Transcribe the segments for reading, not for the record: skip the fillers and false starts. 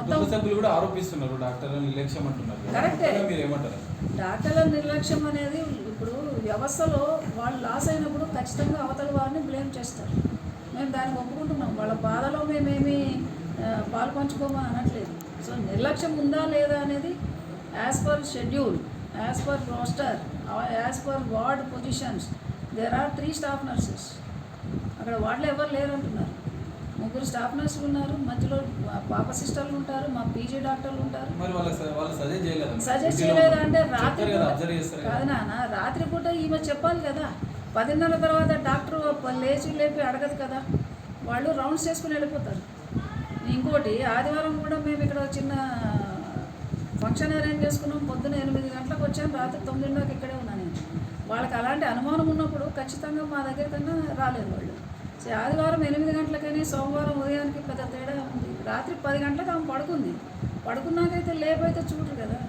మొత్తం సభ్యులు కూడా ఆరోపిస్తున్నారు డాక్టర్ల నిర్లక్ష్యం అంటున్నారు. కరెక్టే. మీరు ఏమంటారు? డాక్టర్ల నిర్లక్ష్యం అనేది ఇప్పుడు వ్యవస్థలో వాళ్ళు లాస్ అయినప్పుడు ఖచ్చితంగా అవతల వారిని బ్లేమ్ చేస్తారు. మేము దానికి ఒప్పుకుంటున్నాం. వాళ్ళ బాధలో మేమేమి పాలు పంచుకోమని అనట్లేదు. సో నిర్లక్ష్యం ఉందా లేదా అనేది as per schedule, as per roster, as per ward positions there are 3 staff nurses. అక్కడ వార్డులో ఎవరు లేరు అంటున్నారు. 3 స్టాఫ్ నర్సులు ఉన్నారు, మధ్యలో పాప సిస్టర్లు ఉంటారు, మా పీజీ డాక్టర్లు ఉంటారు. సజెస్ట్ చేయలేదు అంటే రాత్రి కాదు నాన్న, రాత్రిపూట ఈమె చెప్పాలి కదా. 10:30 తర్వాత డాక్టర్ లేపి అడగదు కదా, వాళ్ళు రౌండ్స్ చేసుకుని వెళ్ళిపోతారు. ఇంకోటి ఆదివారం కూడా మేము ఇక్కడ చిన్న ఫంక్షన్ అరేంజ్ చేసుకున్నాం. పొద్దున 8 గంటలకు వచ్చాను, రాత్రి 9 దాకా ఇక్కడే ఉన్నాను నేను. వాళ్ళకి అలాంటి అనుమానం ఉన్నప్పుడు ఖచ్చితంగా మా దగ్గర కన్నా రాలేదు వాళ్ళు. సో ఆదివారం 8 గంటలకని సోమవారం ఉదయానికి పెద్ద తేడా ఉంది. రాత్రి 10 గంటలకు ఆమె పడుకుంది. పడుకున్నాకైతే లేపైతే చూడరు కదా,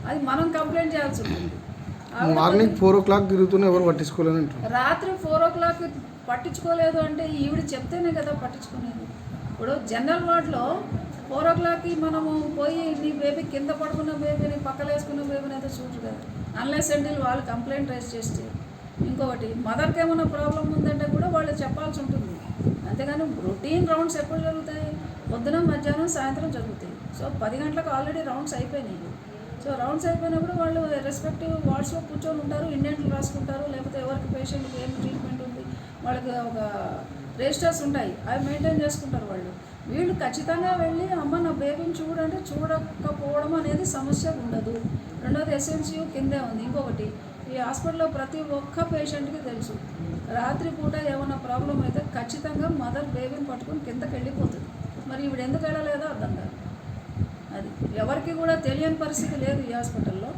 అది మనం కంప్లైంట్ చేయాల్సి ఉంటుంది. మార్నింగ్ 4 o'clock తిరుగుతూనే ఎవరు పట్టించుకోలేదు. రాత్రి 4 o'clock పట్టించుకోలేదు అంటే ఈవిడ చెప్తేనే కదా పట్టించుకునేది. ఇప్పుడు జనరల్ వార్డులో 4 o'clockకి మనము పోయి నీ బేబీ కింద పడుకున్న బేబీని పక్కన వేసుకున్న బేబీని అయితే చూడరు కదా, అన్లెస్ అండి వాళ్ళు కంప్లైంట్ రైజ్ చేస్తే. ఇంకొకటి మదర్కి ఏమైనా ప్రాబ్లం ఉందంటే కూడా వాళ్ళు చెప్పాల్సి ఉంటుంది. అంతేగాని రొటీన్ రౌండ్స్ ఎప్పుడు జరుగుతాయి? పొద్దున, మధ్యాహ్నం, సాయంత్రం జరుగుతాయి. సో 10 గంటలకు ఆల్రెడీ రౌండ్స్ అయిపోయినాయి. సో రౌండ్స్ అయిపోయినప్పుడు వాళ్ళు రెస్పెక్టివ్ వార్డ్స్లో కూర్చొని ఉంటారు, ఇండెంట్లు రాసుకుంటారు, లేకపోతే ఎవరికి పేషెంట్కి ఏం ట్రీట్మెంట్ ఉంది వాళ్ళకి ఒక రిజిస్టర్స్ ఉంటాయి, అవి మెయింటైన్ చేసుకుంటారు వాళ్ళు. వీళ్ళు ఖచ్చితంగా వెళ్ళి అమ్మ నా బేబీని చూడంటే చూడకపోవడం అనేది సమస్య ఉండదు. రెండోది ఎస్ఎన్సియు కిందే ఉంది. ఇంకొకటి ఈ హాస్పిటల్లో ప్రతి ఒక్క పేషెంట్కి తెలుసు, రాత్రిపూట ఏమైనా ప్రాబ్లం అయితే ఖచ్చితంగా మదర్ బేబీని పట్టుకొని కిందకి వెళ్ళిపోతుంది. మరి ఇప్పుడు ఎందుకు వెళ్ళలేదో అర్థం కాదు. అది ఎవరికి కూడా తెలియని పరిస్థితి లేదు ఈ హాస్పిటల్లో.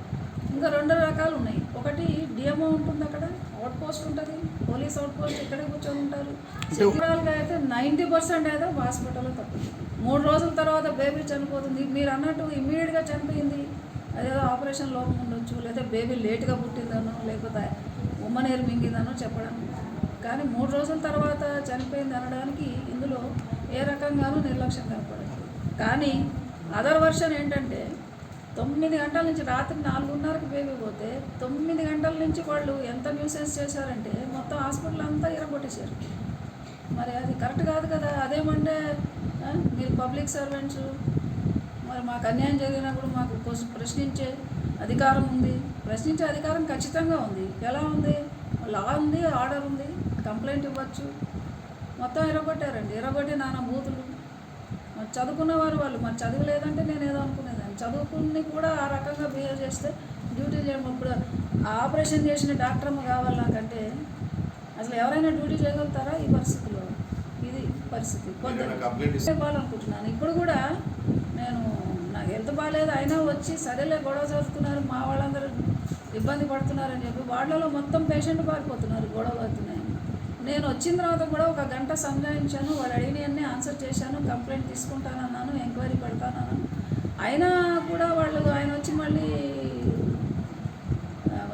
ఇంకా 2 రకాలు ఉన్నాయి. ఒకటి డిఎంఓ ఉంటుంది, అక్కడ అవుట్ పోస్ట్ ఉంటుంది, పోలీస్ అవుట్ పోస్ట్ ఇక్కడే కూర్చొని ఉంటారు. సెక్యురల్గా అయితే 90% అయితే హాస్పిటల్లో తప్పదు. 3 రోజుల తర్వాత బేబీ చనిపోతుంది. మీరు అన్నట్టు ఇమ్మీడియట్గా చనిపోయింది, అదేదో ఆపరేషన్ లోపం ఉండొచ్చు, లేదా బేబీ లేట్గా పుట్టిందనో, లేకపోతే ఉమ్మనీరు మింగిందనో చెప్పడం. కానీ 3 రోజుల తర్వాత చనిపోయింది అనడానికి ఇందులో ఏ రకంగానూ నిర్లక్ష్యం కనపడదు. కానీ అదర్ వర్షన్ ఏంటంటే 9 గంటల నుంచి రాత్రి 4:30కి బేబీ పోతే 9 గంటల నుంచి వాళ్ళు ఎంత న్యూసెన్స్ చేశారంటే మొత్తం హాస్పిటల్ అంతా ఇరగొట్టేశారు. మరి అది కరెక్ట్ కాదు కదా. అదేమంటే మీరు పబ్లిక్ సర్వెంట్స్, మరి మాకు అన్యాయం జరిగినప్పుడు మాకు ప్రశ్నించే అధికారం ఉంది. ప్రశ్నించే అధికారం ఖచ్చితంగా ఉంది. ఎలా ఉంది? లా ఉంది, ఆర్డర్ ఉంది, కంప్లైంట్ ఇవ్వచ్చు. మొత్తం ఇరగొట్టారండి. ఇరగొట్టి నానా బూతులు. మరి చదువుకున్నవారు వాళ్ళు, మరి చదువు లేదంటే నేను ఏదో అనుకునేదాన్ని. చదువుకుని కూడా ఆ రకంగా బిహేవ్ చేస్తే డ్యూటీ చేయడం. ఇప్పుడు ఆపరేషన్ చేసిన డాక్టర్ అమ్మ కావాలి నాకంటే అసలు ఎవరైనా డ్యూటీ చేయగలుగుతారా ఈ పరిస్థితిలో? ఇది పరిస్థితి. ఇవ్వాలనుకుంటున్నాను. ఇప్పుడు కూడా నేను నాకు హెల్త్ బాగాలేదు అయినా వచ్చి సరేలే గొడవ చదువుతున్నారు, మా వాళ్ళందరూ ఇబ్బంది పడుతున్నారని చెప్పి వాళ్ళలో మొత్తం పేషెంట్ పారిపోతున్నారు గొడవ అవుతున్నాయని. నేను వచ్చిన తర్వాత కూడా 1 గంట సంజాయించాను, వాళ్ళు అడిగినవన్నీ ఆన్సర్ చేశాను, కంప్లైంట్ తీసుకుంటానన్నాను, ఎంక్వైరీ పెడతానన్నాను. అయినా కూడా వాళ్ళు ఆయన వచ్చి మళ్ళీ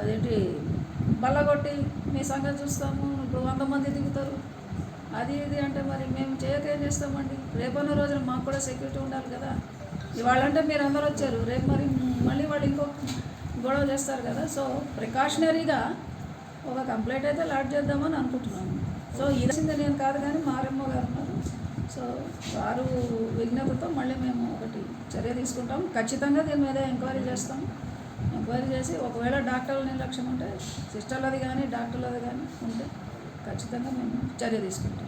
అదేంటి బల్లగొట్టి మీ సంగతి చూస్తాము, ఇప్పుడు 100 మంది దిగుతారు, అది ఇది అంటే మరి మేము చేయక ఏం చేస్తామండి? రేపన్న రోజున మాకు కూడా సెక్యూరిటీ ఉండాలి కదా. ఇవాళంటే మీరు అందరూ వచ్చారు, రేపు మరి మళ్ళీ వాళ్ళు ఇంకో గొడవ చేస్తారు కదా. సో ప్రికాషనరీగా ఒక కంప్లైంట్ అయితే లాడ్జ్ చేద్దామని అనుకుంటున్నాను. సో ఇదింది నేను కాదు కానీ మారమ్మ గారు ఉన్నారు. సో వారు విజ్ఞతతో మళ్ళీ మేము ఒకటి చర్య తీసుకుంటాం. ఖచ్చితంగా దీని మీద ఎంక్వైరీ చేస్తాం. ఎంక్వైరీ చేసి ఒకవేళ డాక్టర్ల నిర్లక్ష్యం ఉంటే, సిస్టర్లది కానీ డాక్టర్లది కానీ ఉంటే ఖచ్చితంగా మేము చర్య తీసుకుంటాం.